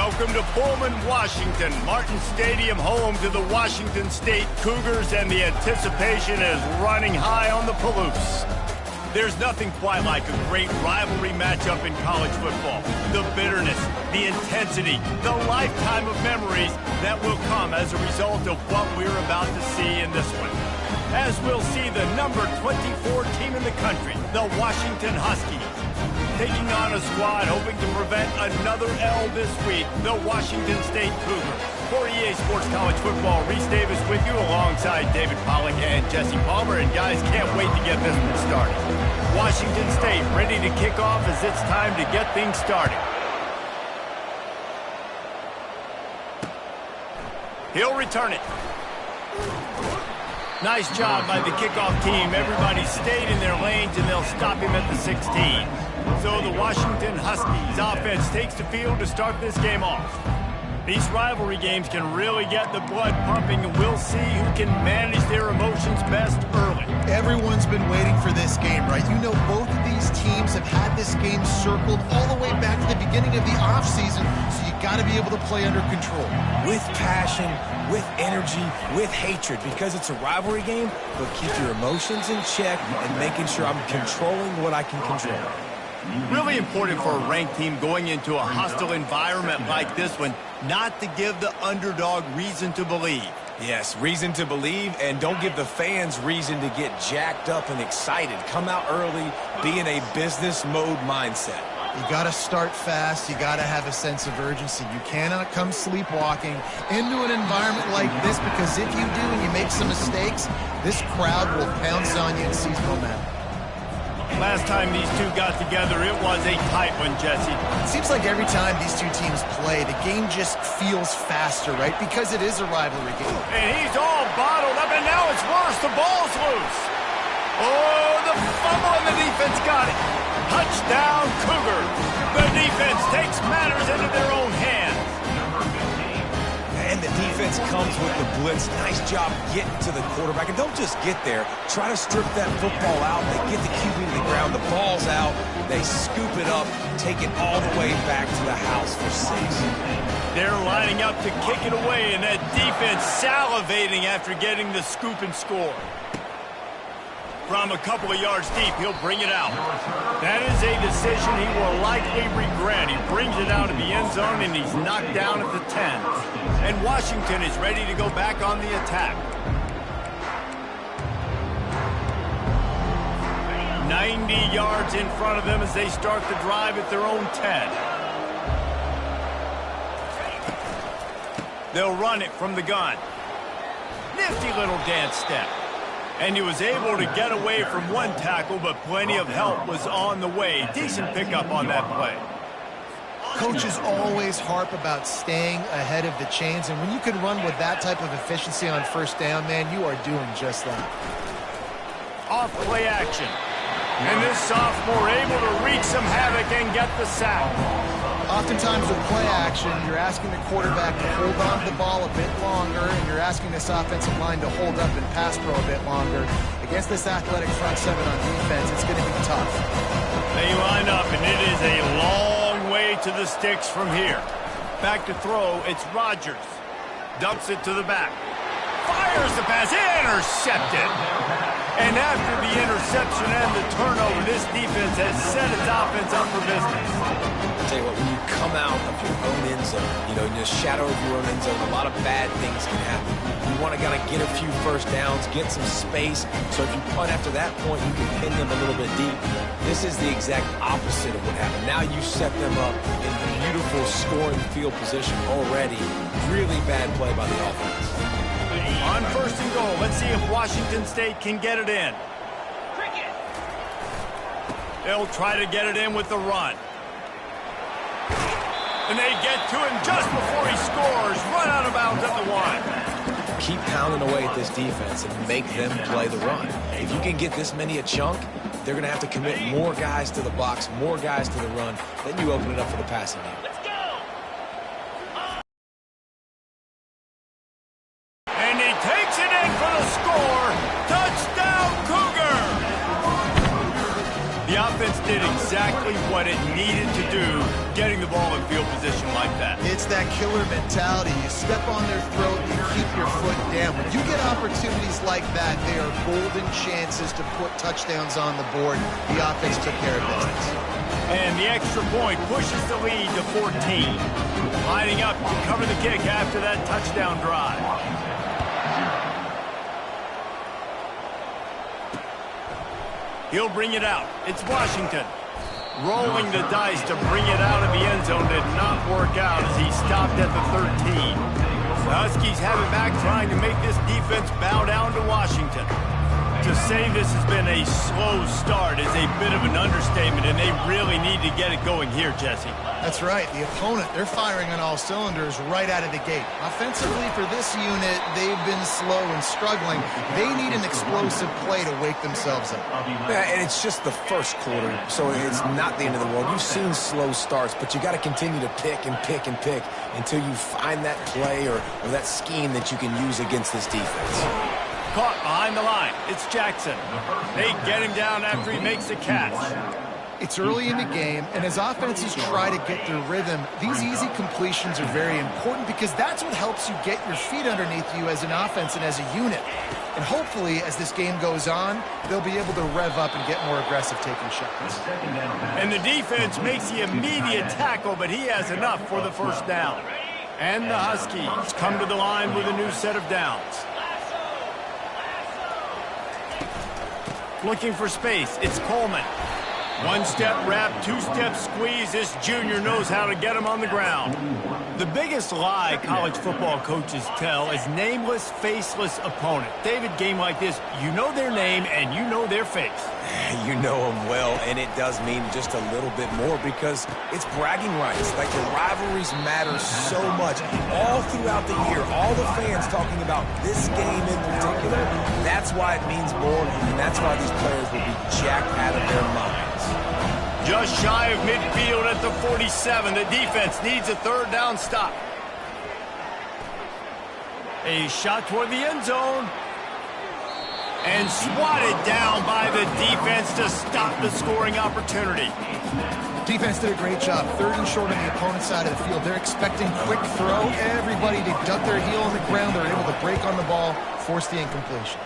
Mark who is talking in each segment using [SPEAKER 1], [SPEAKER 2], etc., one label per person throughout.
[SPEAKER 1] Welcome to Pullman, Washington. Martin Stadium, home to the Washington State Cougars, and the anticipation is running high on the Palouse. There's nothing quite like a great rivalry matchup in college football. The bitterness, the intensity, the lifetime of memories that will come as a result of what we're about to see in this one. As we'll see the number 24 team in the country, the Washington Huskies, taking on a squad hoping to prevent another L this week, the Washington State Cougars. For EA Sports College Football, Reese Davis with you alongside David Pollack and Jesse Palmer. And guys, can't wait to get this one started. Washington State ready to kick off as it's time to get things started. He'll return it. Nice job by the kickoff team. Everybody stayed in their lanes, and they'll stop him at the 16. So the Washington Huskies offense takes the field to start this game off. These rivalry games can really get the blood pumping, and we'll see who can manage their emotions best early.
[SPEAKER 2] Everyone's been waiting for this game, right? You know, both of these teams have had this game circled all the way back to the beginning of the offseason, so you got to be able to play under control.
[SPEAKER 3] With passion, with energy, with hatred, because it's a rivalry game, but keep your emotions in check and making sure I'm controlling what I can control.
[SPEAKER 1] Really important for a ranked team going into a hostile environment like this one, not to give the underdog reason to believe.
[SPEAKER 3] Yes, reason to believe, and don't give the fans reason to get jacked up and excited. Come out early, be in a business mode mindset.
[SPEAKER 2] You got to start fast. You got to have a sense of urgency. You cannot come sleepwalking into an environment like this, because if you do and you make some mistakes, this crowd will pounce on you and seize momentum.
[SPEAKER 1] Last time these two got together, it was a tight one, Jesse.
[SPEAKER 2] It seems like every time these two teams play, the game just feels faster, right? Because it is a rivalry game.
[SPEAKER 1] And he's all bottled up, and now it's worse. The ball's loose. Oh, the fumble, and the defense got it. Touchdown, Cougars. The defense takes matters into their own hands.
[SPEAKER 3] And the defense comes with the blitz. Nice job getting to the quarterback. And don't just get there. Try to strip that football out. They get the QB to the ground. The ball's out. They scoop it up, take it all the way back to the house for 6.
[SPEAKER 1] They're lining up to kick it away, and that defense salivating after getting the scoop and score. From a couple of yards deep, he'll bring it out. That is a decision he will likely regret. He brings it out of the end zone, and he's knocked down at the 10. And Washington is ready to go back on the attack. 90 yards in front of them as they start the drive at their own 10. They'll run it from the gun. Nifty little dance step. And he was able to get away from one tackle, but plenty of help was on the way. Decent pickup on that play.
[SPEAKER 2] Coaches always harp about staying ahead of the chains, and when you can run with that type of efficiency on first down, man, you are doing just that.
[SPEAKER 1] Off play action. And this sophomore able to wreak some havoc and get the sack.
[SPEAKER 2] Oftentimes with play action, you're asking the quarterback to hold on to the ball a bit longer, and you're asking this offensive line to hold up and pass pro a bit longer. Against this athletic front seven on defense, it's going to be tough.
[SPEAKER 1] They line up, and it is a long way to the sticks from here. Back to throw, it's Rodgers. Dumps it to the back. Fires the pass, intercepted. And after the interception and the turnover, this defense has set its offense up for business.
[SPEAKER 3] I'll tell you what, when you come out of your own end zone, you know, in the shadow of your own end zone, a lot of bad things can happen. You want to kind of get a few first downs, get some space, so if you punt after that point, you can pin them a little bit deep. This is the exact opposite of what happened. Now you set them up in beautiful scoring field position already. Really bad play by the offense.
[SPEAKER 1] On first and goal, let's see if Washington State can get it in. They'll try to get it in with the run. And they get to him just before he scores. Run out of bounds at the 1.
[SPEAKER 3] Keep pounding away at this defense and make them play the run. If you can get this many a chunk, they're going to have to commit more guys to the box, more guys to the run. Then you open it up for the passing game.
[SPEAKER 1] And he takes it in for the score. Touchdown, Cougar! The offense did exactly what it needed to do, getting the ball in field position like that.
[SPEAKER 2] It's that killer mentality. You step on their throat, you keep your foot down. When you get opportunities like that, they are golden chances to put touchdowns on the board. The offense took care of business.
[SPEAKER 1] And the extra point pushes the lead to 14. Lining up to cover the kick after that touchdown drive. He'll bring it out. It's Washington. Rolling the dice to bring it out of the end zone did not work out as he stopped at the 13. The Huskies have it back, trying to make this defense bow down to Washington. To say this has been a slow start is a bit of an understatement, and they really need to get it going here, Jesse.
[SPEAKER 2] That's right. The opponent, they're firing on all cylinders right out of the gate. Offensively, for this unit, they've been slow and struggling. They need an explosive play to wake themselves up.
[SPEAKER 3] Yeah, and it's just the first quarter, so it's not the end of the world. You've seen slow starts, but you got to continue to pick and pick and pick until you find that play or that scheme that you can use against this defense.
[SPEAKER 1] Caught behind the line. It's Jackson. They get him down after he makes the catch.
[SPEAKER 2] It's early in the game, and as offenses try to get their rhythm, these easy completions are very important because that's what helps you get your feet underneath you as an offense and as a unit. And hopefully, as this game goes on, they'll be able to rev up and get more aggressive taking shots.
[SPEAKER 1] And the defense makes the immediate tackle, but he has enough for the first down. And the Huskies come to the line with a new set of downs. Looking for space, it's Coleman. One-step wrap, two-step squeeze. This junior knows how to get him on the ground. The biggest lie college football coaches tell is nameless, faceless opponent. David, game like this, you know their name and you know their face.
[SPEAKER 3] You know them well, and it does mean just a little bit more because it's bragging rights. Like, the rivalries matter so much. All throughout the year, all the fans talking about this game in particular, that's why it means more, and that's why these players will be jacked out of their minds.
[SPEAKER 1] Just shy of midfield at the 47. The defense needs a third down stop. A shot toward the end zone. And swatted down by the defense to stop the scoring opportunity.
[SPEAKER 2] Defense did a great job. Third and short on the opponent's side of the field. They're expecting quick throw. Everybody, they dug their heel on the ground. They're able to break on the ball, force the incompletion.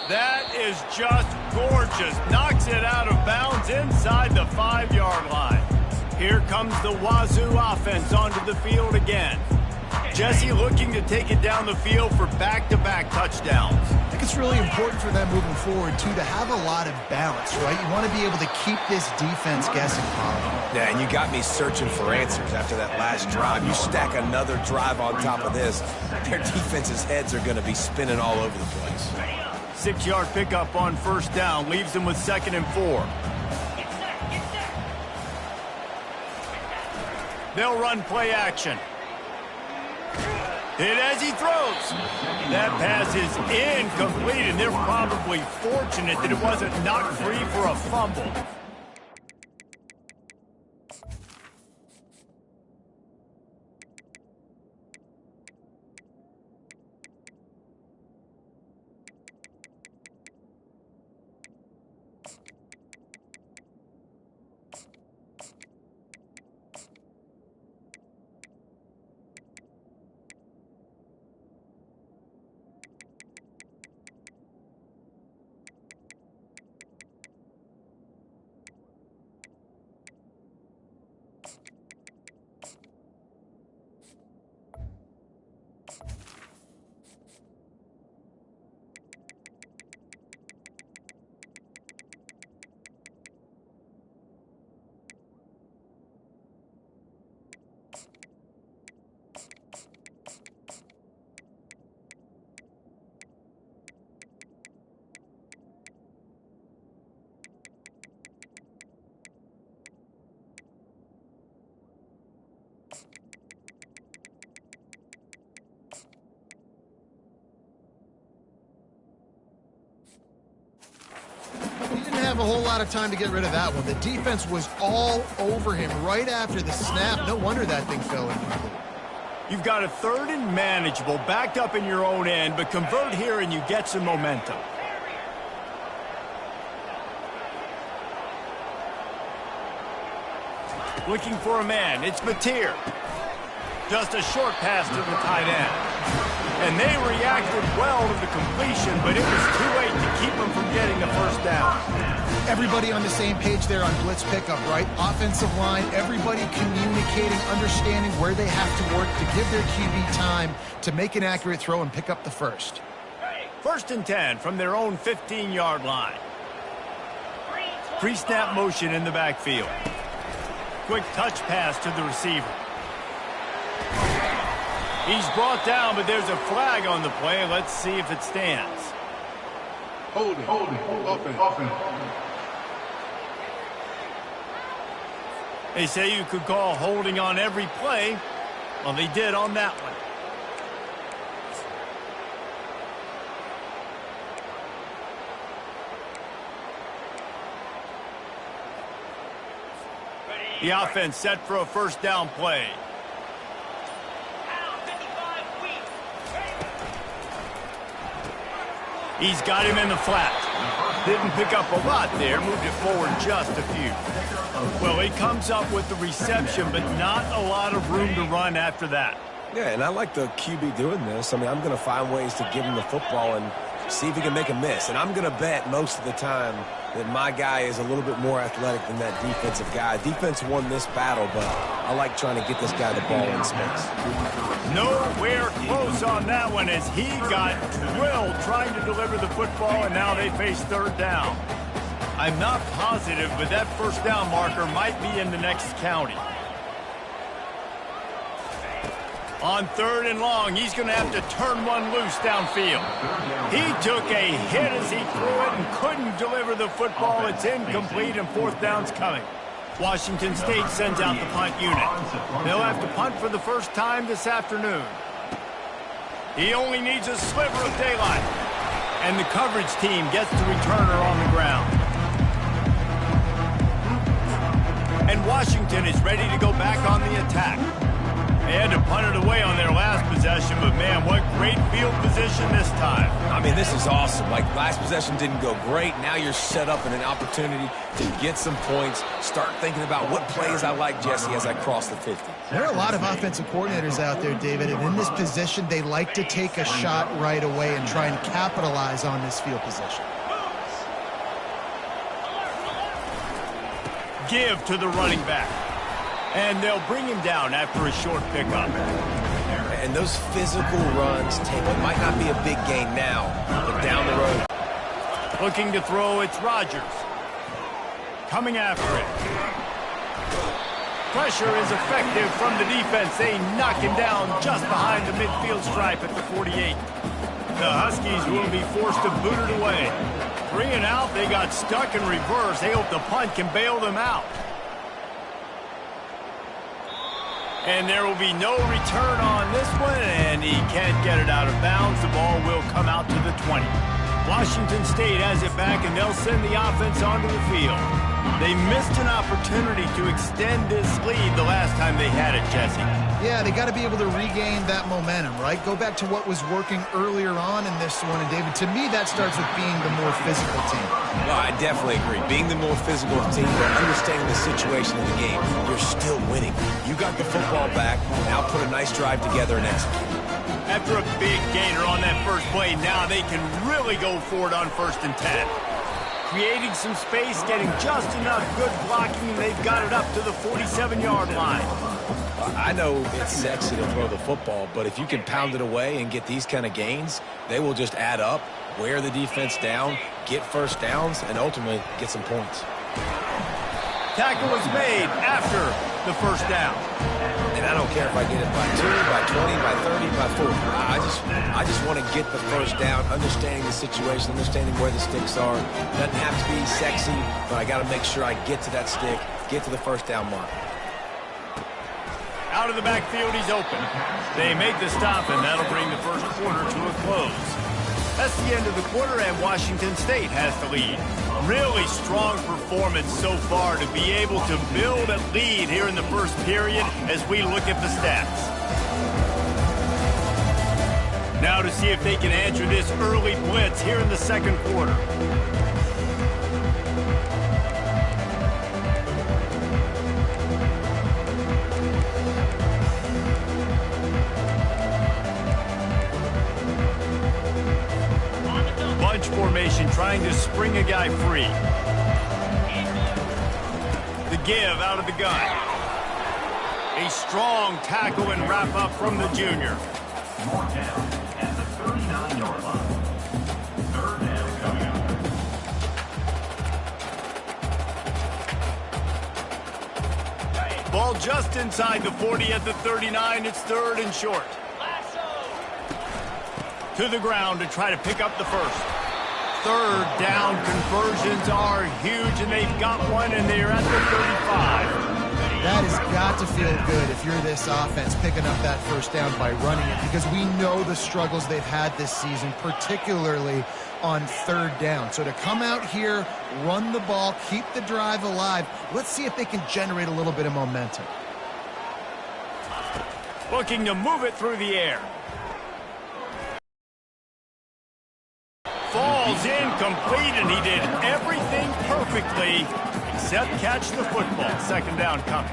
[SPEAKER 1] That is just gorgeous. Knocks it out of bounds inside the 5-yard line. Here comes the Wazoo offense onto the field again. Jesse looking to take it down the field for back-to-back touchdowns.
[SPEAKER 2] I think it's really important for them moving forward, too, to have a lot of balance, right? You want to be able to keep this defense guessing, Colin.
[SPEAKER 3] Yeah, and you got me searching for answers after that last drive. You stack another drive on top of this, their defense's heads are going to be spinning all over the place.
[SPEAKER 1] 6-yard pickup on first down leaves them with 2nd and 4. They'll run play action. Hit as he throws. That pass is incomplete, and they're probably fortunate that it wasn't knocked free for a fumble.
[SPEAKER 2] Have a whole lot of time to get rid of that one. The defense was all over him right after the snap. No wonder that thing fell incomplete.
[SPEAKER 1] You've got a 3rd and manageable, backed up in your own end, but convert here and you get some momentum. Looking for a man. It's Mateer. Just a short pass to the tight end. And they reacted well to the completion, but it was too late to keep them from getting the first down.
[SPEAKER 2] Everybody on the same page there on blitz pickup, right? Offensive line, everybody communicating, understanding where they have to work to give their QB time to make an accurate throw and pick up the first.
[SPEAKER 1] 1st and 10 from their own 15-yard line. Pre-snap motion in the backfield. Quick touch pass to the receiver. He's brought down, but there's a flag on the play. Let's see if it stands.
[SPEAKER 4] Holding, offense.
[SPEAKER 1] They say you could call holding on every play. Well, they did on that one. The offense set for a first down play. He's got him in the flat. Didn't pick up a lot there, moved it forward just a few. Well, he comes up with the reception, but not a lot of room to run after that.
[SPEAKER 3] Yeah, and I like the QB doing this. I mean, I'm going to find ways to give him the football and see if he can make a miss. And I'm going to bet most of the time that my guy is a little bit more athletic than that defensive guy. Defense won this battle, but I like trying to get this guy the ball in space.
[SPEAKER 1] Nowhere close on that one as he got drilled trying to deliver the football, and now they face third down. I'm not positive, but that first down marker might be in the next county. On 3rd and long, he's going to have to turn one loose downfield. He took a hit as he threw it and couldn't deliver the football. It's incomplete, and 4th down's coming. Washington State sends out the punt unit. They'll have to punt for the first time this afternoon. He only needs a sliver of daylight. And the coverage team gets the returner on the ground. And Washington is ready to go back on the attack. They had to punt it away on their last possession, but man, what great field position this time.
[SPEAKER 3] I mean, this is awesome. Like, last possession didn't go great. Now you're set up in an opportunity to get some points. Start thinking about what plays I like, Jesse, as I cross the 50.
[SPEAKER 2] There are a lot of offensive coordinators out there, David, and in this position, they like to take a shot right away and try and capitalize on this field position.
[SPEAKER 1] Give to the running back. And they'll bring him down after a short pickup.
[SPEAKER 3] And those physical runs take what might not be a big gain now, but down the road.
[SPEAKER 1] Looking to throw, it's Rodgers. Coming after it. Pressure is effective from the defense. They knock him down just behind the midfield stripe at the 48. The Huskies will be forced to boot it away. 3 and out, they got stuck in reverse. They hope the punt can bail them out. And there will be no return on this one, and he can't get it out of bounds. The ball will come out to the 20. Washington State has it back, and they'll send the offense onto the field. They missed an opportunity to extend this lead the last time they had it, Jesse.
[SPEAKER 2] Yeah, they got to be able to regain that momentum, right? Go back to what was working earlier on in this one. And, David, to me, that starts with being the more physical team.
[SPEAKER 3] Well, I definitely agree. Being the more physical team, but understanding the situation in the game, you're still winning. You got the football back. Now put a nice drive together and execute.
[SPEAKER 1] After a big gainer on that first play, now they can really go for it on 1st and 10. Creating some space, getting just enough good blocking, and they've got it up to the 47-yard line.
[SPEAKER 3] I know it's sexy to throw the football, but if you can pound it away and get these kind of gains, they will just add up, wear the defense down, get first downs, and ultimately get some points.
[SPEAKER 1] Tackle was made after the first down.
[SPEAKER 3] And I don't care if I get it by 2, by 20, by 30, by 40. I just want to get the first down, understanding the situation, understanding where the sticks are. Doesn't have to be sexy, but I got to make sure I get to that stick, get to the first down mark.
[SPEAKER 1] Out of the backfield, he's open. They make the stop, and that'll bring the first quarter to a close. That's the end of the quarter, and Washington State has the lead. Really strong performance so far to be able to build a lead here in the first period as we look at the stats. Now to see if they can answer this early blitz here in the second quarter. bunch formation, trying to spring a guy free. The give out of the gun. A strong tackle and wrap up from the junior.
[SPEAKER 5] More down at the 39-yard line. Third down coming up.
[SPEAKER 1] Ball just inside the 40 at the 39. It's third and short. To the ground to try to pick up the first. Third down conversions are huge, and they've got one, and they're at the 35.
[SPEAKER 2] That has got to feel good if you're this offense picking up that first down by running it, because we know the struggles they've had this season, particularly on third down. So to come out here, run the ball, keep the drive alive, let's see if they can generate a little bit of momentum.
[SPEAKER 1] Looking to move it through the air. Falls incomplete, and he did everything perfectly except catch the football. Second down coming.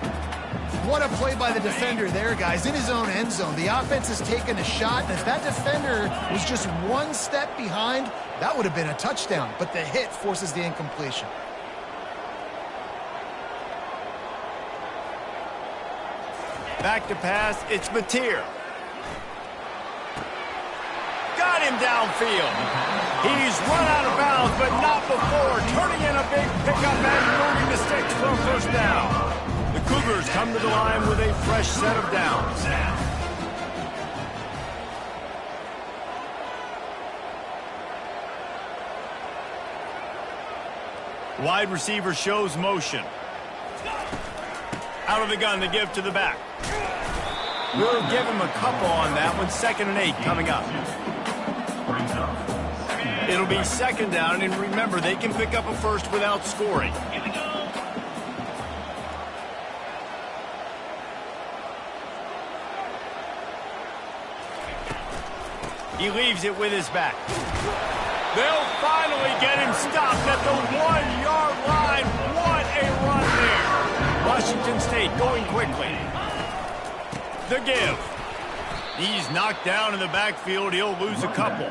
[SPEAKER 2] What a play by the defender there, guys, in his own end zone. The offense has taken a shot, and if that defender was just one step behind, that would have been a touchdown, but the hit forces the incompletion.
[SPEAKER 1] Back to pass, it's Mateer. Got him downfield. He's run out of bounds, but not before turning in a big pickup and moving the sticks for a first down. The Cougars come to the line with a fresh set of downs. Wide receiver shows motion. Out of the gun, the give to the back. We'll give him a couple on that one. 2nd and 8 coming up. It'll be second down, and remember, they can pick up a first without scoring. He leaves it with his back. They'll finally get him stopped at the 1-yard line. What a run there. Washington State going quickly. The give. He's knocked down in the backfield. He'll lose a couple.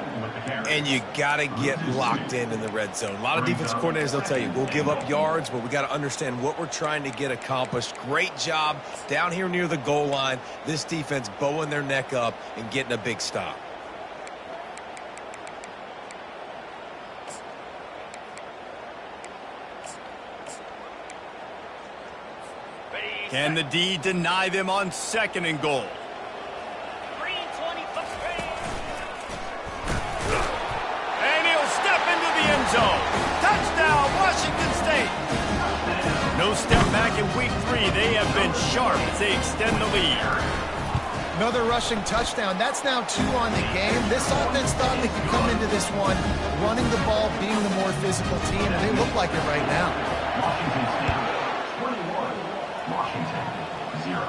[SPEAKER 3] And you got to get locked in the red zone. A lot of defensive coordinators, they'll tell you, we'll give up yards, but we got to understand what we're trying to get accomplished. Great job down here near the goal line. This defense bowing their neck up and getting a big stop.
[SPEAKER 1] Can the D deny them on 2nd and goal? And he'll step into the end zone. Touchdown, Washington State. No step back in week 3. They have been sharp as they extend the lead.
[SPEAKER 2] Another rushing touchdown. That's now 2 on the game. This offense thought they could come into this one running the ball, being the more physical team, and they look like it right now.
[SPEAKER 5] Washington State, 21. Washington, 0.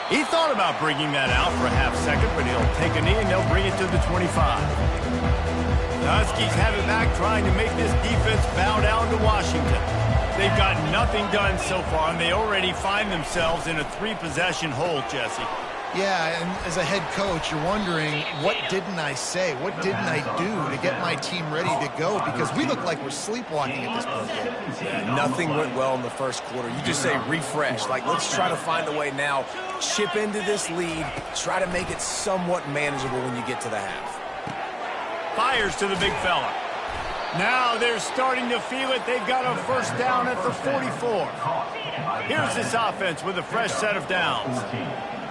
[SPEAKER 1] He thought about bringing that out for a half second, but he'll take a knee and they'll bring it to the 25. The Huskies have it back, trying to make this defense bow down to Washington. They've got nothing done so far, and they already find themselves in a 3-possession hole, Jesse.
[SPEAKER 2] Yeah, and as a head coach, you're wondering, what didn't I say? What didn't I do to get my team ready to go? Because we look like we're sleepwalking at this point.
[SPEAKER 3] Yeah, nothing went well in the first quarter. You just say refresh. Like, let's try to find a way now. Chip into this lead. Try to make it somewhat manageable when you get to the half.
[SPEAKER 1] Fires to the big fella. Now they're starting to feel it. They've got a first down at the 44. Here's this offense with a fresh set of downs.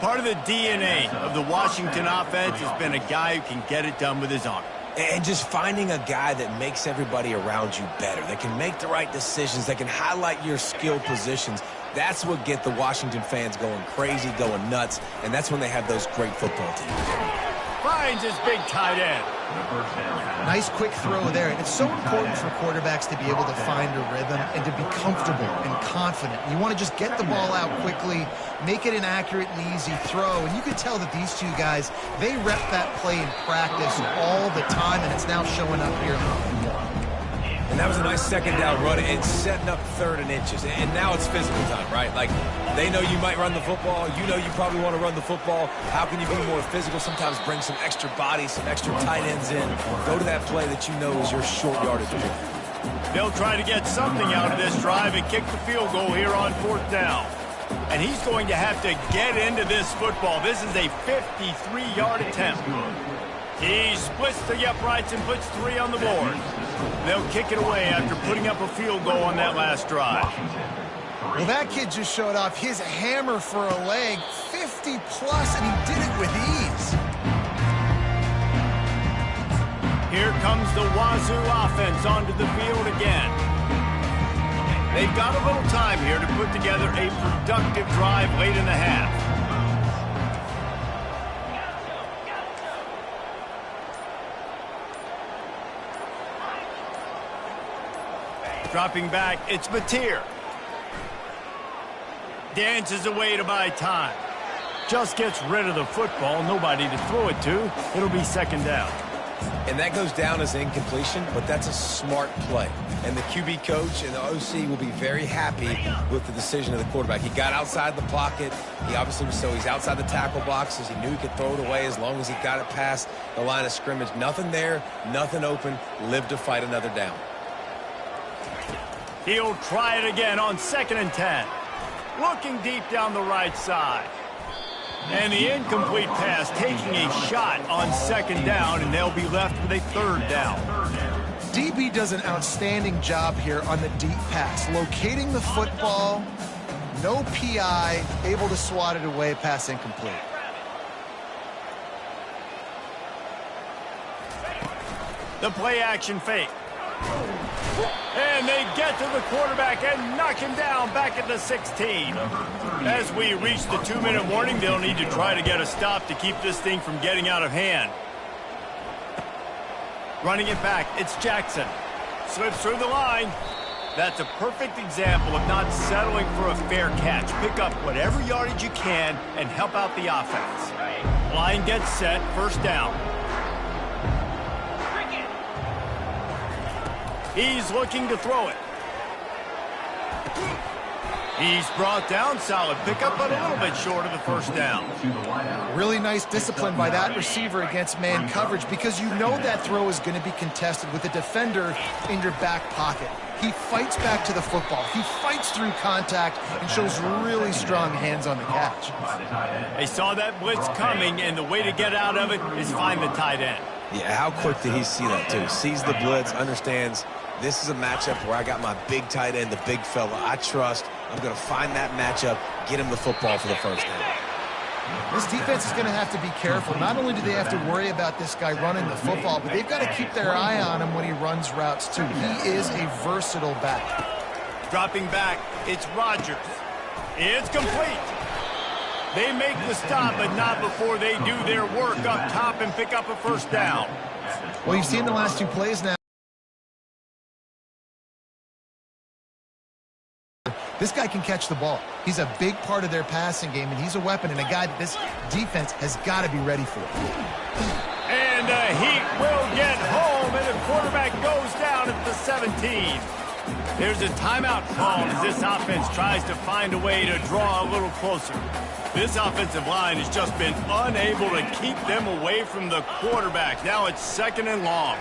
[SPEAKER 1] Part of the DNA of the Washington offense has been a guy who can get it done with his arm.
[SPEAKER 3] And just finding a guy that makes everybody around you better. That can make the right decisions. That can highlight your skill positions. That's what get the Washington fans going crazy, going nuts. And that's when they have those great football teams.
[SPEAKER 1] Finds his big tight end.
[SPEAKER 2] Nice quick throw there. And it's so important for quarterbacks to be able to find a rhythm and to be comfortable and confident. You want to just get the ball out quickly, make it an accurate and easy throw. And you can tell that these two guys, they rep that play in practice all the time, and it's now showing up here.
[SPEAKER 3] And that was a nice second down run and setting up 3rd and inches. And now it's physical time, right? Like, they know you might run the football. You know you probably want to run the football. How can you be more physical? Sometimes bring some extra bodies, some extra tight ends in. Go to that play that you know is your short yardage play.
[SPEAKER 1] They'll try to get something out of this drive and kick the field goal here on 4th down. And he's going to have to get into this football. This is a 53-yard attempt. He splits the uprights and puts 3 on the board. They'll kick it away after putting up a field goal on that last drive.
[SPEAKER 2] Well, that kid just showed off his hammer for a leg, 50-plus, and he did it with ease.
[SPEAKER 1] Here comes the Wazoo offense onto the field again. They've got a little time here to put together a productive drive late in the half. Dropping back, it's Mateer. Dances away to buy time. Just gets rid of the football, nobody to throw it to. It'll be 2nd down.
[SPEAKER 3] And that goes down as an incompletion, but that's a smart play. And the QB coach and the OC will be very happy with the decision of the quarterback. He got outside the pocket. He obviously was he's outside the tackle boxes. He knew he could throw it away as long as he got it past the line of scrimmage. Nothing there, nothing open. Live to fight another down.
[SPEAKER 1] He'll try it again on 2nd and 10. Looking deep down the right side. And the incomplete pass taking a shot on 2nd down, and they'll be left with a 3rd down.
[SPEAKER 2] DB does an outstanding job here on the deep pass, locating the football, no PI, able to swat it away, pass incomplete.
[SPEAKER 1] The play action fake. And they get to the quarterback and knock him down back at the 16. As we reach the 2-minute warning, they'll need to try to get a stop to keep this thing from getting out of hand. Running it back, it's Jackson. Slips through the line. That's a perfect example of not settling for a fair catch. Pick up whatever yardage you can and help out the offense. Line gets set, 1st down. He's looking to throw it. He's brought down, solid pickup, but a little bit short of the 1st down.
[SPEAKER 2] Really nice discipline by that receiver against man coverage, because you know that throw is going to be contested with a defender in your back pocket. He fights back to the football. He fights through contact and shows really strong hands on the catch.
[SPEAKER 1] They saw that blitz coming, and the way to get out of it is find the tight end.
[SPEAKER 3] Yeah, how quick did he see that, too? Sees the blitz, understands this is a matchup where I got my big tight end, the big fella I trust. I'm going to find that matchup, get him the football for the 1st down.
[SPEAKER 2] This defense is going to have to be careful. Not only do they have to worry about this guy running the football, but they've got to keep their eye on him when he runs routes, too. He is a versatile back.
[SPEAKER 1] Dropping back, it's Rodgers. It's complete. They make the stop, but not before they do their work up top and pick up a 1st down.
[SPEAKER 2] Well, you've seen the last 2 plays now. This guy can catch the ball. He's a big part of their passing game, and he's a weapon and a guy that this defense has got to be ready for.
[SPEAKER 1] And the Heat will get home, and the quarterback goes down at the 17. There's a timeout called as this offense tries to find a way to draw a little closer. This offensive line has just been unable to keep them away from the quarterback. Now it's 2nd and long.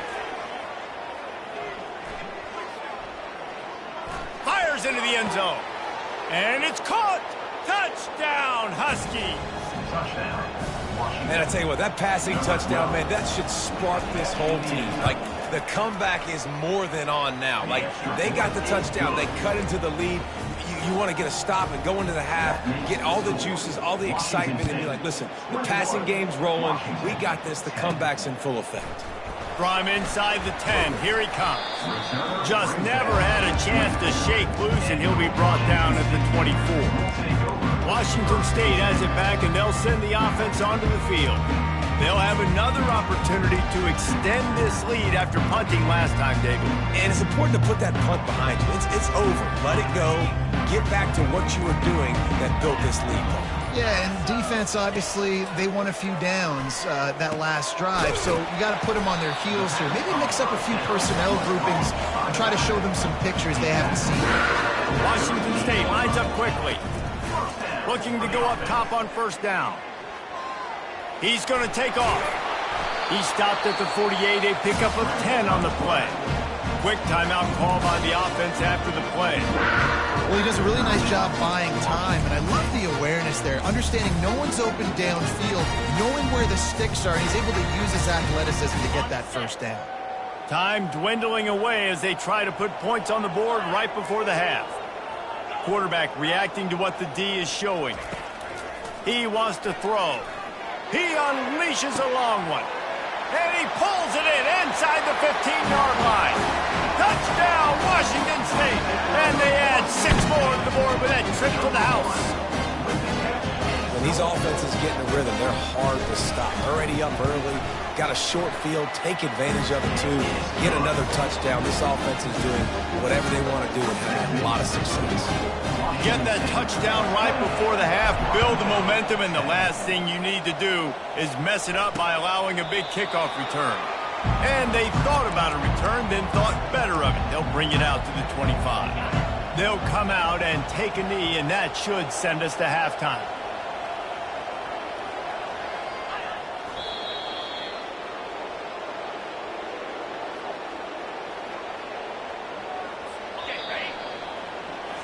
[SPEAKER 1] Fires into the end zone. And it's caught. Touchdown, Huskies.
[SPEAKER 3] And I tell you what, that passing touchdown, man, that should spark this whole team. Like, the comeback is more than on now. Like, they got the touchdown. They cut into the lead. You want to get a stop and go into the half, get all the juices, all the excitement, and be like, listen, the passing game's rolling. We got this. The comeback's in full effect.
[SPEAKER 1] From inside the 10, here he comes. Just never had a chance to shake loose, and he'll be brought down at the 24. Washington State has it back, and they'll send the offense onto the field. They'll have another opportunity to extend this lead after punting last time, David.
[SPEAKER 3] And it's important to put that punt behind you. It's over. Let it go. Get back to what you were doing that built this lead.
[SPEAKER 2] Yeah, and defense, obviously, they won a few downs that last drive, so you got to put them on their heels here. Maybe mix up a few personnel groupings and try to show them some pictures they haven't seen.
[SPEAKER 1] Washington State lines up quickly, looking to go up top on first down. He's going to take off. He stopped at the 48, a pickup of 10 on the play. Quick timeout call by the offense after the play.
[SPEAKER 2] Well, he does a really nice job buying time, and I love the awareness there, understanding no one's open downfield, knowing where the sticks are, and he's able to use his athleticism to get that first down.
[SPEAKER 1] Time dwindling away as they try to put points on the board right before the half. Quarterback reacting to what the D is showing. He wants to throw. He unleashes a long one. And he pulls it in inside the 15-yard line. Touchdown, Washington State. And they add 6 more to the board with that trip to the house.
[SPEAKER 3] When these offenses get in a rhythm, they're hard to stop. Already up early, got a short field, take advantage of it too, get another touchdown. This offense is doing whatever they want to do and having a lot of success.
[SPEAKER 1] Get that touchdown right before the half, build the momentum, and the last thing you need to do is mess it up by allowing a big kickoff return. And they thought about a return, then thought better of it. They'll bring it out to the 25. They'll come out and take a knee, and that should send us to halftime.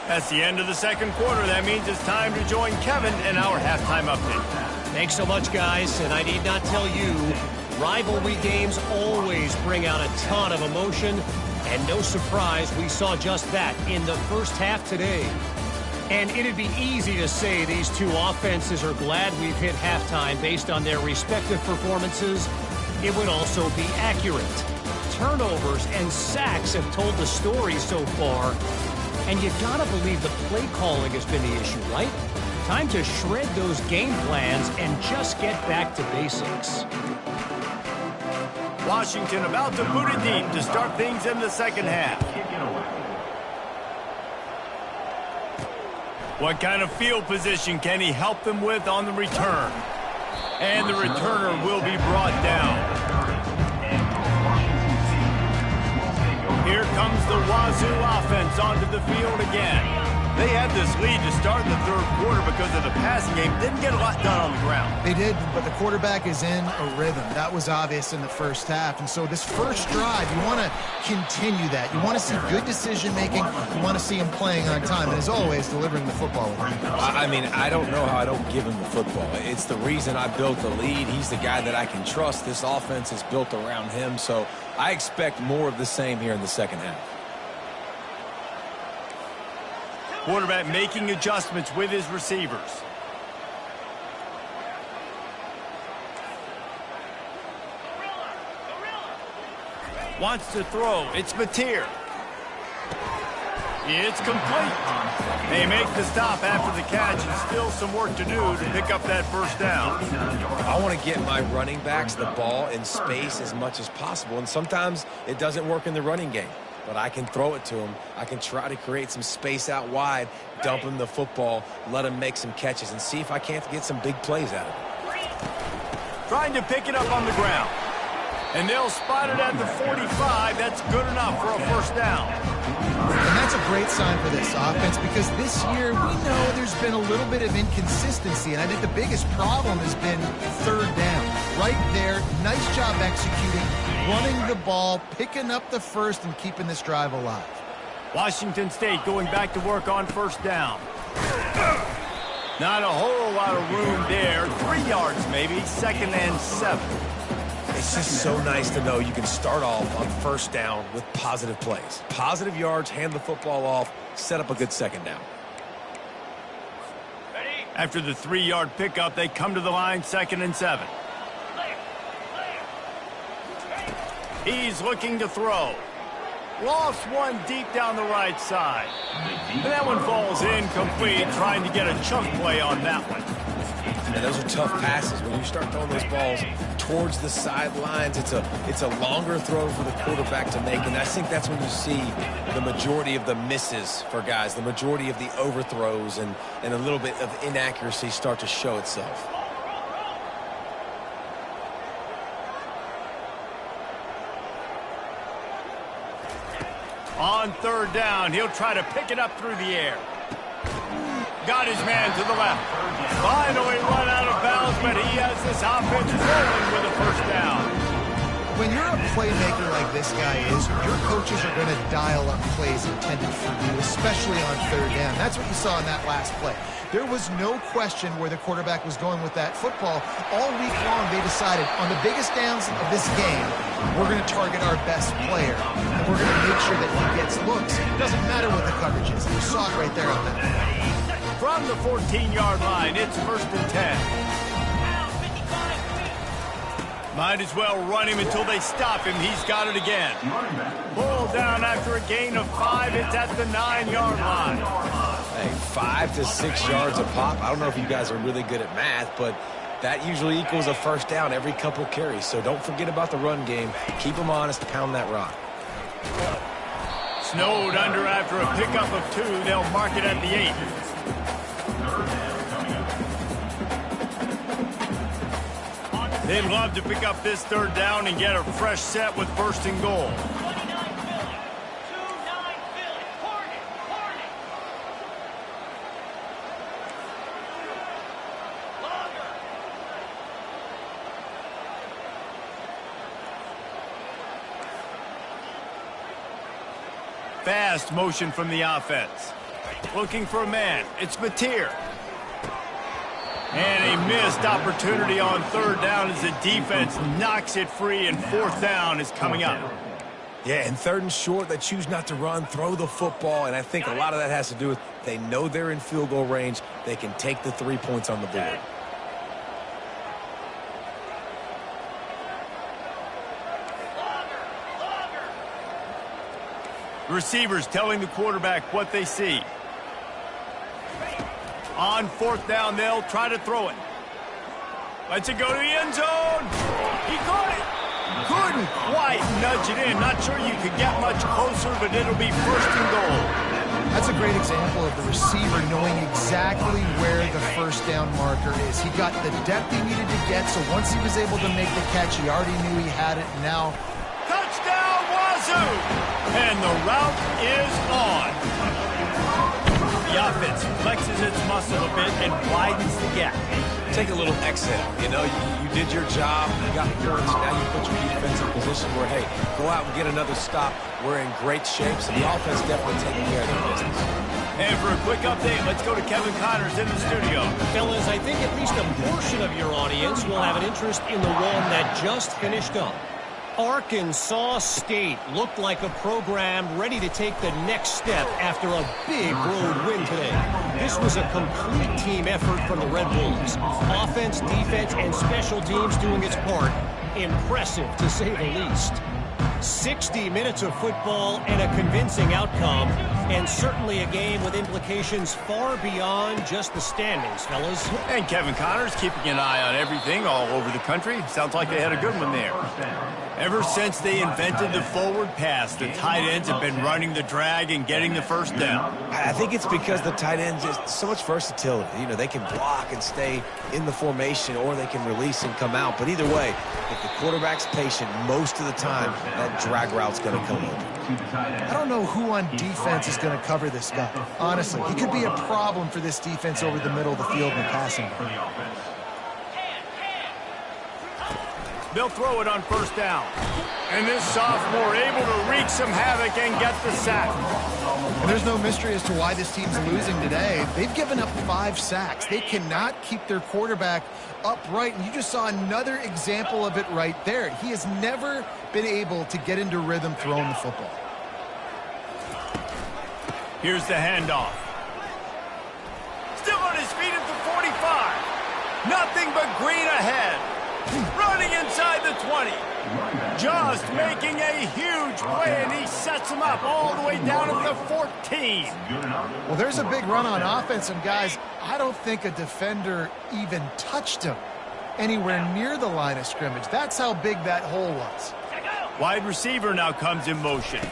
[SPEAKER 1] That's the end of the second quarter. That means it's time to join Kevin in our halftime update.
[SPEAKER 6] Thanks so much, guys. And I need not tell you, rivalry games always bring out a ton of emotion. And no surprise, we saw just that in the first half today. And it'd be easy to say these two offenses are glad we've hit halftime based on their respective performances. It would also be accurate. Turnovers and sacks have told the story so far. And you gotta believe the play calling has been the issue, right? Time to shred those game plans and just get back to basics.
[SPEAKER 1] Washington about to boot it deep to start things in the second half. What kind of field position can he help them with on the return? And the returner will be brought down. Here comes the Wazoo offense onto the field again. They had this lead to start the third quarter because of the passing game. Didn't get a lot done on the ground.
[SPEAKER 2] They did, but the quarterback is in a rhythm. That was obvious in the first half. And so this first drive, you want to continue that. You want to see good decision-making. You want to see him playing on time. And as always, delivering the football.
[SPEAKER 3] I mean, I don't know how I don't give him the football. It's the reason I built the lead. He's the guy that I can trust. This offense is built around him. So I expect more of the same here in the second half.
[SPEAKER 1] Quarterback making adjustments with his receivers. Wants to throw. It's Mateer. It's complete. They make the stop after the catch, and still some work to do to pick up that first down.
[SPEAKER 3] I want to get my running backs the ball in space as much as possible, and sometimes it doesn't work in the running game. But I can throw it to him. I can try to create some space out wide, dump him the football, let him make some catches, and see if I can't get some big plays out of it.
[SPEAKER 1] Trying to pick it up on the ground. And they'll spot it at the 45. That's good enough for a first down.
[SPEAKER 2] And that's a great sign for this offense because this year we know there's been a little bit of inconsistency, and I think the biggest problem has been third down. Right there, nice job executing, running the ball, picking up the first, and keeping this drive alive.
[SPEAKER 1] Washington State going back to work on first down. Not a whole lot of room there. 3 yards maybe, 2nd and 7.
[SPEAKER 3] It's just so nice to know you can start off on first down with positive plays. Positive yards, hand the football off, set up a good second down.
[SPEAKER 1] After the 3-yard pickup, they come to the line, 2nd and 7. He's looking to throw. Lost one deep down the right side. And that one falls incomplete, trying to get a chunk play on that one.
[SPEAKER 3] And those are tough passes when you start throwing those balls towards the sidelines. It's a longer throw for the quarterback to make, and I think that's when you see the majority of the misses for guys, the majority of the overthrows and a little bit of inaccuracy start to show itself.
[SPEAKER 1] On third down, he'll try to pick it up through the air. Got his man to the left. Finally run out of bounds, but he has this offense rolling with a first down.
[SPEAKER 2] When you're a playmaker like this guy is, your coaches are going to dial up plays intended for you, especially on third down. That's what you saw in that last play. There was no question where the quarterback was going with that football. All week long, they decided on the biggest downs of this game, we're going to target our best player, and we're going to make sure that he gets looks. It doesn't matter what the coverage is. You saw it right there on that play.
[SPEAKER 1] From the 14-yard line, it's 1st and 10. Might as well run him until they stop him. He's got it again. Pulled down after a gain of 5. It's at the 9-yard line.
[SPEAKER 3] Hey, 5 to 6 yards a pop. I don't know if you guys are really good at math, but that usually equals a first down every couple carries. So don't forget about the run game. Keep them honest, pound that rock.
[SPEAKER 1] Snowed under after a pickup of 2. They'll mark it at the 8. They'd love to pick up this third down and get a fresh set with 1st and goal. Fast motion from the offense. Looking for a man. It's Mateer. And a missed opportunity on third down as the defense knocks it free, and 4th down is coming up.
[SPEAKER 3] Yeah, and 3rd and short, they choose not to run, throw the football, and I think a lot of that has to do with they know they're in field goal range. They can take the 3 points on the board.
[SPEAKER 1] Receivers telling the quarterback what they see. On 4th down, they'll try to throw it. Lets it go to the end zone. He caught it. Couldn't quite nudge it in. Not sure you could get much closer, but it'll be 1st and goal.
[SPEAKER 2] That's a great example of the receiver knowing exactly where the first down marker is. He got the depth he needed to get, so once he was able to make the catch, he already knew he had it. Now,
[SPEAKER 1] touchdown, Wazoo! And the route is on. The offense flexes its muscle a bit and widens the gap.
[SPEAKER 3] Take a little exhale. You know, you did your job. You got points. Now you put your defense in a position where, hey, go out and get another stop. We're in great shape, so the offense definitely taking care of their business.
[SPEAKER 1] And for a quick update, let's go to Kevin Connors in the studio.
[SPEAKER 6] Fellas, I think at least a portion of your audience will have an interest in the one that just finished up. Arkansas State looked like a program ready to take the next step after a big road win today. This was a complete team effort from the Red Wolves. Offense, defense, and special teams doing its part. Impressive, to say the least. 60 minutes of football and a convincing outcome, and certainly a game with implications far beyond just the standings, fellas.
[SPEAKER 1] And Kevin Connors keeping an eye on everything all over the country. Sounds like they had a good one there. Ever since they invented the forward pass, the tight ends have been running the drag and getting the first down.
[SPEAKER 3] I think it's because the tight ends is so much versatility. You know, they can block and stay in the formation, or they can release and come out. But either way, if the quarterback's patient most of the time, that drag route's going to come open.
[SPEAKER 2] I don't know who on defense is going to cover this guy. Honestly, he could be a problem for this defense over the middle of the field in the passing game.
[SPEAKER 1] They'll throw it on first down. And this sophomore able to wreak some havoc and get the sack.
[SPEAKER 2] And there's no mystery as to why this team's losing today. They've given up 5 sacks. They cannot keep their quarterback upright, and you just saw another example of it right there. He has never been able to get into rhythm throwing the football.
[SPEAKER 1] Here's the handoff. Still on his feet at the 45. Nothing but green ahead. Running inside the 20. Just making a huge play, and he sets him up all the way down at the 14.
[SPEAKER 2] Well, there's a big run on offense, and guys, I don't think a defender even touched him. anywhere near the line of scrimmage. That's how big that hole was.
[SPEAKER 1] Wide receiver now comes in motion.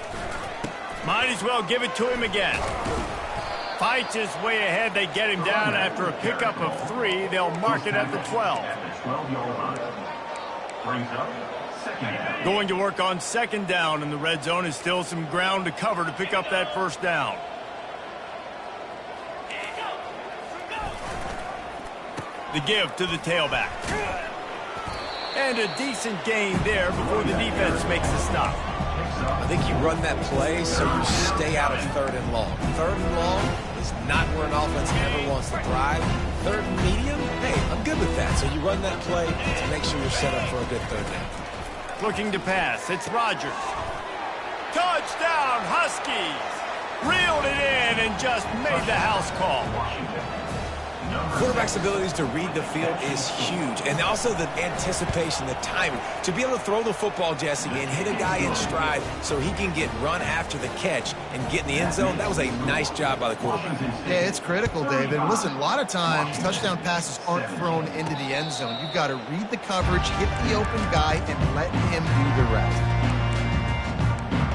[SPEAKER 1] Might as well give it to him again. Fights his way ahead. They get him down after a pickup of 3. They'll mark it at the 12. Going to work on second down in the red zone. Is still some ground to cover to pick up that first down. The give to the tailback. And a decent gain there before the defense makes the stop.
[SPEAKER 3] I think you run that play so you stay out of 3rd and long. 3rd and long is not where an offense ever wants to thrive. 3rd and medium, hey, I'm good with that. So you run that play to make sure you're set up for a good 3rd down.
[SPEAKER 1] Looking to pass, it's Rodgers. Touchdown, Huskies! Reeled it in and just made the house call.
[SPEAKER 3] Quarterback's abilities to read the field is huge, and also the anticipation, the timing. To be able to throw the football, Jesse, and hit a guy in stride so he can get run after the catch and get in the end zone, that was a nice job by the quarterback.
[SPEAKER 2] Yeah, it's critical, David. Listen, a lot of times touchdown passes aren't thrown into the end zone. You've got to read the coverage, hit the open guy, and let him do the rest.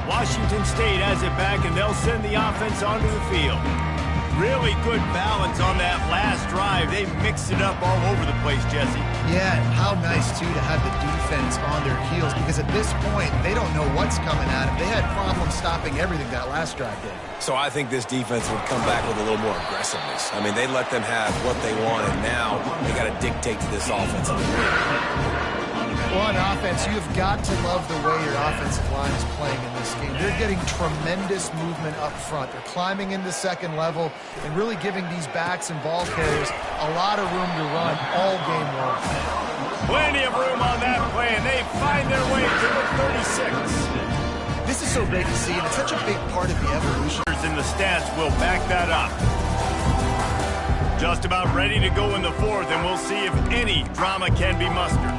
[SPEAKER 1] Washington State has it back, and they'll send the offense onto the field. Really good balance on that last drive. They mixed it up all over the place, Jesse.
[SPEAKER 2] Yeah, how nice, too, to have the defense on their heels, because at this point, they don't know what's coming at them. They had problems stopping everything that last drive did.
[SPEAKER 3] So I think this defense would come back with a little more aggressiveness. I mean, they let them have what they want, and now they got to dictate to this offense.
[SPEAKER 2] Well, on offense, you've got to love the way your offensive line is playing in this game. They're getting tremendous movement up front. They're climbing into second level and really giving these backs and ball carriers a lot of room to run all game long.
[SPEAKER 1] Plenty of room on that play, and they find their way to the 36.
[SPEAKER 2] This is so great to see, and it's such a big part of the evolution.
[SPEAKER 1] And the stats will back that up. Just about ready to go in the 4th, and we'll see if any drama can be mustered.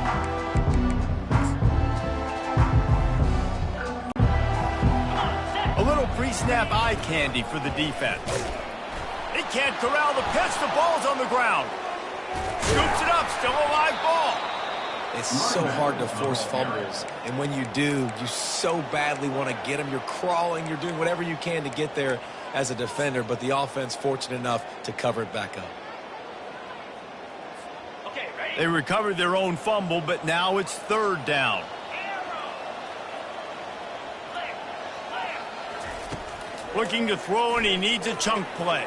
[SPEAKER 1] A little pre-snap eye candy for the defense. They can't corral the pitch. The ball's on the ground. Scoops it up. Still a live ball.
[SPEAKER 3] It's so hard to force fumbles, and when you do, you so badly want to get them. You're crawling. You're doing whatever you can to get there as a defender, but the offense fortunate enough to cover it back up.
[SPEAKER 1] They recovered their own fumble, but now it's 3rd down. Looking to throw, and he needs a chunk play.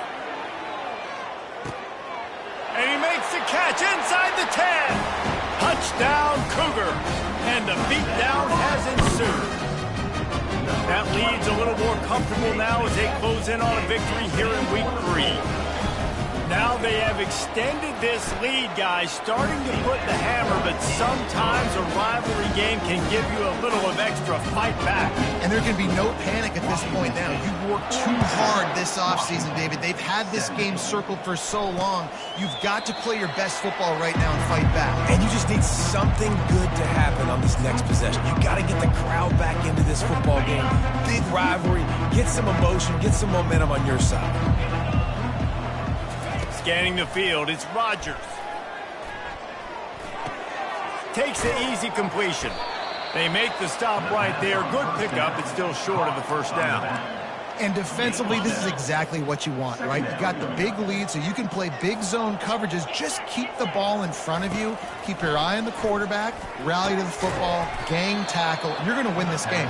[SPEAKER 1] And he makes the catch inside the 10. Touchdown, Cougar. And the beatdown has ensued. That lead's a little more comfortable now as they close in on a victory here in Week 3. Now they have extended this lead, guys, starting to put the hammer, but sometimes a rivalry game can give you a little of extra fight back.
[SPEAKER 2] And there can be no panic at this point now. You've worked too hard this offseason, David. They've had this game circled for so long. You've got to play your best football right now and fight back.
[SPEAKER 3] And you just need something good to happen on this next possession. You got to get the crowd back into this football game. Big rivalry. Get some emotion. Get some momentum on your side.
[SPEAKER 1] Scanning the field, it's Rodgers. Takes the easy completion. They make the stop right there. Good pickup. It's still short of the first down.
[SPEAKER 2] And defensively, this is exactly what you want, right? You got the big lead, so you can play big zone coverages. Just keep the ball in front of you. Keep your eye on the quarterback. Rally to the football. Gang tackle. You're going to win this game.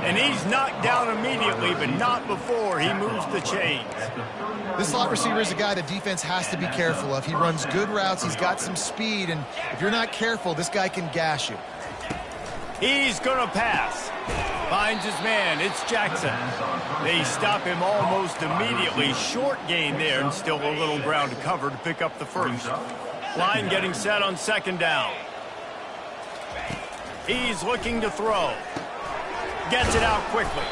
[SPEAKER 1] And he's knocked down immediately, but not before he moves the chains.
[SPEAKER 2] This slot receiver is a guy the defense has to be careful of. He runs good routes. He's got some speed, and if you're not careful, this guy can gash you.
[SPEAKER 1] He's going to pass. Finds his man. It's Jackson. They stop him almost immediately. Short gain there, and still a little ground to cover to pick up the first. Line getting set on second down. He's looking to throw. Gets it out quickly.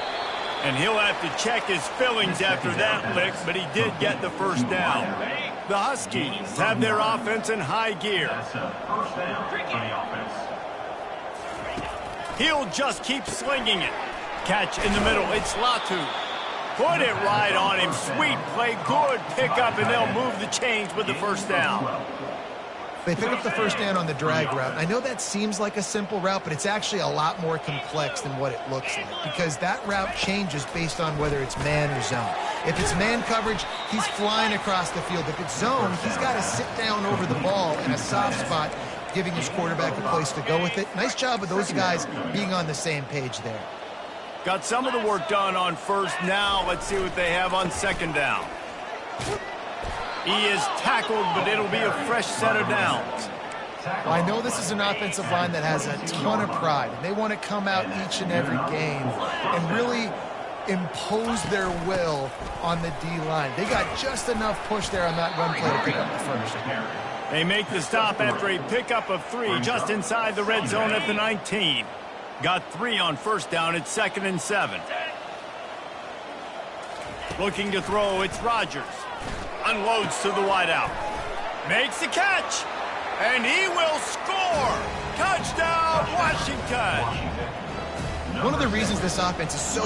[SPEAKER 1] And he'll have to check his fillings after that lick, but he did get the first down. The Huskies have their offense in high gear. He'll just keep slinging it. Catch in the middle. It's Latu. Put it right on him. Sweet play. Good pickup, and they'll move the chains with the first down.
[SPEAKER 2] They pick up the first down on the drag route. I know that seems like a simple route, but it's actually a lot more complex than what it looks like because that route changes based on whether it's man or zone. If it's man coverage, he's flying across the field. If it's zone, he's got to sit down over the ball in a soft spot, giving his quarterback a place to go with it. Nice job of those guys being on the same page there.
[SPEAKER 1] Got some of the work done on first. Now let's see what they have on second down. He is tackled, but it'll be a fresh set of downs.
[SPEAKER 2] Well, I know this is an offensive line that has a ton of pride, and they want to come out each and every game and really impose their will on the D-line. They got just enough push there on that run play to pick up the first.
[SPEAKER 1] They make the stop after a pickup of 3 just inside the red zone at the 19. Got 3 on first down. It's 2nd and 7. Looking to throw, it's Rodgers. Unloads to the wideout. Makes the catch. And he will score. Touchdown, Washington.
[SPEAKER 2] One of the reasons this offense is so